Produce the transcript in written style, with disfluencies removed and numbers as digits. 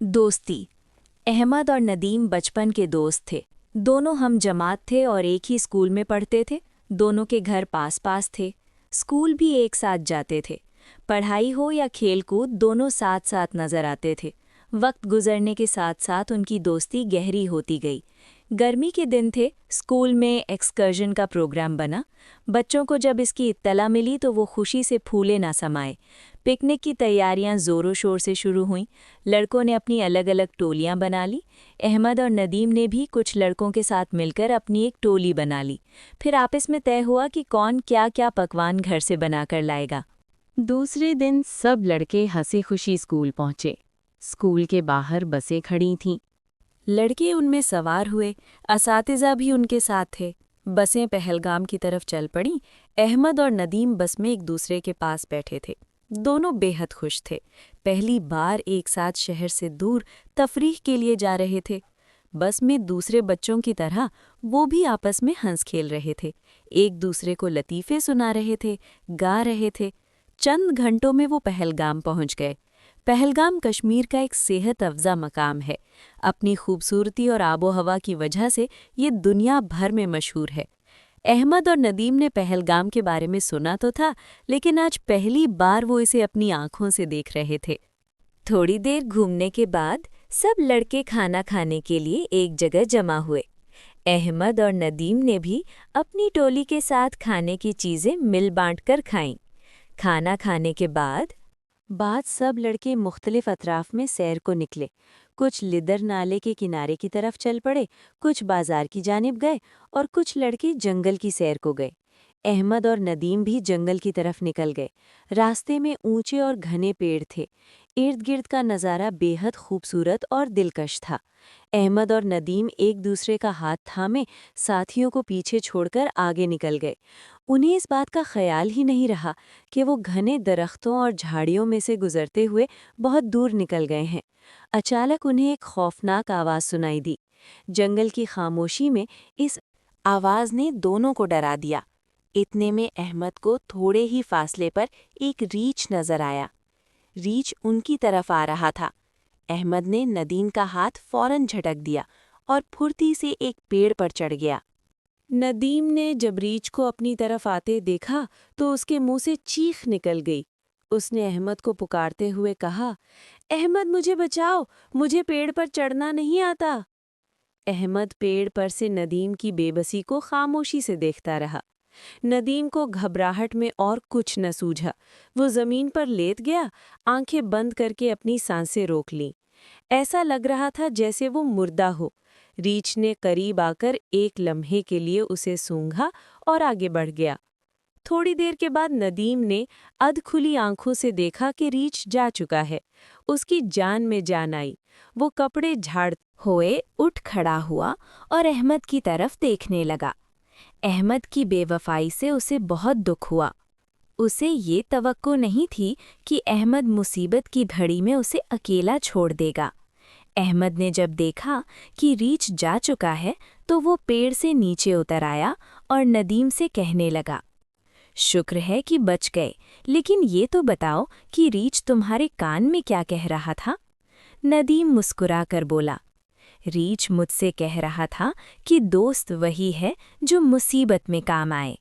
दोस्ती। अहमद और नदीम बचपन के दोस्त थे। दोनों हम जमात थे और एक ही स्कूल में पढ़ते थे। दोनों के घर पास पास थे। स्कूल भी एक साथ जाते थे। पढ़ाई हो या खेलकूद दोनों साथ साथ नजर आते थे। वक्त गुजरने के साथ साथ उनकी दोस्ती गहरी होती गई। गर्मी के दिन थे, स्कूल में एक्सकर्जन का प्रोग्राम बना। बच्चों को जब इसकी इत्तला मिली तो वो खुशी से फूले ना समाए। पिकनिक की तैयारियां जोरों शोर से शुरू हुईं। लड़कों ने अपनी अलग अलग टोलियां बना ली। अहमद और नदीम ने भी कुछ लड़कों के साथ मिलकर अपनी एक टोली बना ली। फिर आपस में तय हुआ कि कौन क्या क्या पकवान घर से बनाकर लाएगा। दूसरे दिन सब लड़के हंसी खुशी स्कूल पहुंचे। स्कूल के बाहर बसें खड़ी थीं। लड़के उनमें सवार हुए। असातिज़ा भी उनके साथ थे। बसें पहलगाम की तरफ चल पड़ीं। अहमद और नदीम बस में एक दूसरे के पास बैठे थे। दोनों बेहद खुश थे। पहली बार एक साथ शहर से दूर तफरीह के लिए जा रहे थे। बस में दूसरे बच्चों की तरह वो भी आपस में हंस खेल रहे थे। एक दूसरे को लतीफ़े सुना रहे थे, गा रहे थे। चंद घंटों में वो पहलगाम पहुंच गए। पहलगाम कश्मीर का एक सेहत अफ़ज़ा मकाम है। अपनी खूबसूरती और आबो हवा की वजह से ये दुनिया भर में मशहूर है। अहमद और नदीम ने पहलगाम के बारे में सुना तो था, लेकिन आज पहली बार वो इसे अपनी आंखों से देख रहे थे। थोड़ी देर घूमने के बाद सब लड़के खाना खाने के लिए एक जगह जमा हुए। अहमद और नदीम ने भी अपनी टोली के साथ खाने की चीज़ें मिल बांट कर खाईं। खाना खाने के बाद सब लड़के मुख्तलिफ अतराफ में सैर को निकले। कुछ लिदर नाले के किनारे की तरफ चल पड़े, कुछ बाजार की जानिब गए और कुछ लड़के जंगल की सैर को गए। अहमद और नदीम भी जंगल की तरफ निकल गए। रास्ते में ऊंचे और घने पेड़ थे। इर्द गिर्द का नज़ारा बेहद खूबसूरत और दिलकश था। अहमद और नदीम एक दूसरे का हाथ थामे साथियों को पीछे छोड़कर आगे निकल गए। उन्हें इस बात का ख्याल ही नहीं रहा कि वो घने दरख्तों और झाड़ियों में से गुजरते हुए बहुत दूर निकल गए हैं। अचानक उन्हें एक खौफनाक आवाज़ सुनाई दी। जंगल की खामोशी में इस आवाज़ ने दोनों को डरा दिया। इतने में अहमद को थोड़े ही फासले पर एक रीछ नजर आया। रीछ उनकी तरफ आ रहा था। अहमद ने नदीम का हाथ फौरन झटक दिया और फुर्ती से एक पेड़ पर चढ़ गया। नदीम ने जब रीछ को अपनी तरफ आते देखा तो उसके मुंह से चीख निकल गई। उसने अहमद को पुकारते हुए कहा, अहमद मुझे बचाओ, मुझे पेड़ पर चढ़ना नहीं आता। अहमद पेड़ पर से नदीम की बेबसी को खामोशी से देखता रहा। नदीम को घबराहट में और कुछ न सूझा। वो जमीन पर लेट गया, आंखें बंद करके अपनी सांसें रोक लीं। ऐसा लग रहा था जैसे वो मुर्दा हो। रीछ ने करीब आकर एक लम्हे के लिए उसे सूंघा और आगे बढ़ गया। थोड़ी देर के बाद नदीम ने अधखुली आंखों से देखा कि रीछ जा चुका है। उसकी जान में जान आई। वो कपड़े झाड़ हुए उठ खड़ा हुआ और अहमद की तरफ देखने लगा। अहमद की बेवफाई से उसे बहुत दुख हुआ। उसे ये तवक्को नहीं थी कि अहमद मुसीबत की घड़ी में उसे अकेला छोड़ देगा। अहमद ने जब देखा कि रीछ जा चुका है तो वो पेड़ से नीचे उतर आया और नदीम से कहने लगा, शुक्र है कि बच गए, लेकिन ये तो बताओ कि रीछ तुम्हारे कान में क्या कह रहा था? नदीम मुस्कुराकर बोला, रीछ मुझसे कह रहा था कि दोस्त वही है जो मुसीबत में काम आए।